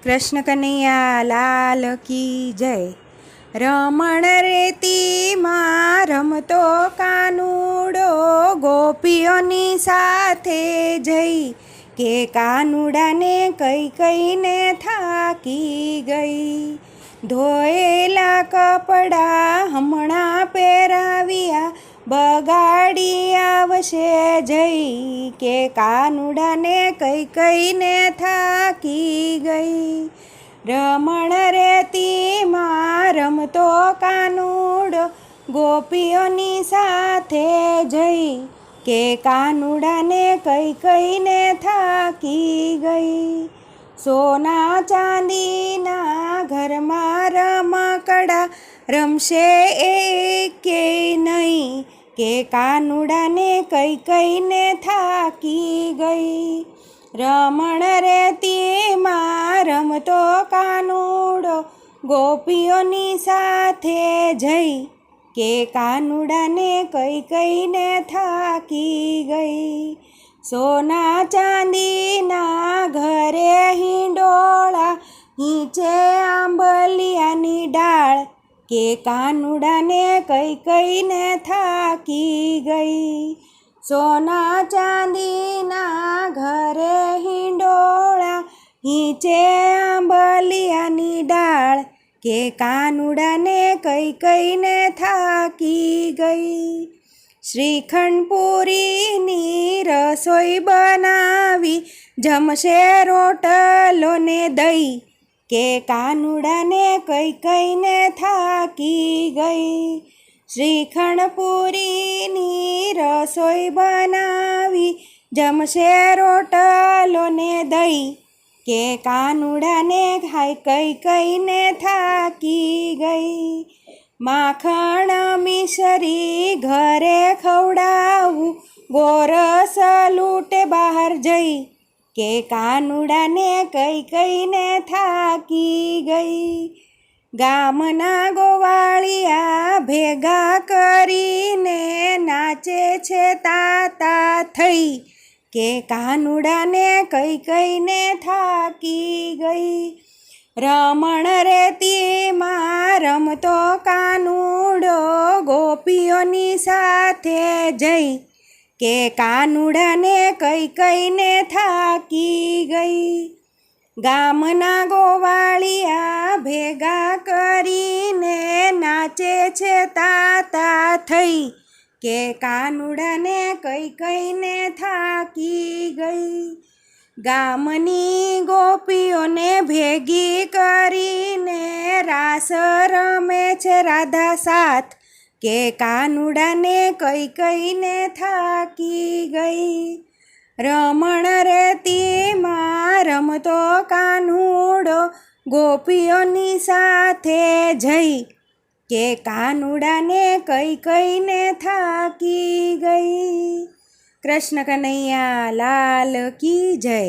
કૃષ્ણ કનૈયા લાલ કી જય. રમણ રેતીમાં રમતો કાનુડો ગોપીઓની સાથે જઈ, કે કાનુડાને કઈ કઈને થાકી ગઈ. ધોયેલા કપડાં હમણાં પહેરાવ્યા, બગાડી આવશે જઈ, કે કાનુડાને કઈ કઈને થાકી ગઈ. રમણ રેતીમાં રમતો કાનુડો ગોપીઓની સાથે જઈ, કે કાનુડાને કઈ કઈને થાકી ગઈ. સોના ચાંદીના ઘરમાં રમકડા રમશે એકેય નહીં, કે કાનુડાને કઈ કઈને થાકી ગઈ. રમણ રેતીમાં રમતો કાનુડો ગોપીઓની સાથે જઈ, કે કાનુડાને કઈ કઈને થાકી ગઈ. સોના ચાંદીના ઘરે હિંડોળા, નીચે આંબલિયાની ડાળ, કે કાનુડાને કઈ કઈને થાકી ગઈ. સોના ચાંદીના ઘરે હિંડોળા, નીચે આંબલિયાની ડાળ, કે કાનુડાને કઈ કઈને થાકી ગઈ. શ્રીખંડ પૂરીની રસોઈ બનાવી, જમશે રોટલો ને દહીં, કે કાનુડાને કઈ કઈને થાકી ગઈ. શ્રીખંડ પૂરીની રસોઈ બનાવી, જમશે રોટલો ને દહીં, કે કાનુડાને કઈ કઈને થાકી ગઈ. માખણ મિશ્રી ઘરે ખવડાવું, ગોરસ લૂંટે બહાર જઈ, કે કાનુડાને કઈ કઈને થાકી ગઈ. ગામના ગોવાળિયા ભેગા કરીને નાચે છે તાતા થઈ, કે કાનુડાને કઈ કઈને થાકી ગઈ. રમણ રેતીમાં રમતો કાનુડો ગોપીઓની સાથે જઈ, કે કાનુડાને કઈ કઈને થાકી ગઈ. ગામના ગોવાળિયા ભેગા કરીને નાચે છે તાતા થઈ, કે કાનુડાને કઈ કઈને થાકી ગઈ. ગામની ગોપીઓને ભેગી કરીને રાસ રમે છે રાધા સાથ, કે કાનુડાને કઈ કઈને થાકી ગઈ. રમણ રેતીમાં રમતો કાનુડો ગોપીઓની સાથે જઈ, કે કાનુડાને કઈ કઈને થાકી ગઈ. કૃષ્ણ કનૈયા લાલ કી જય.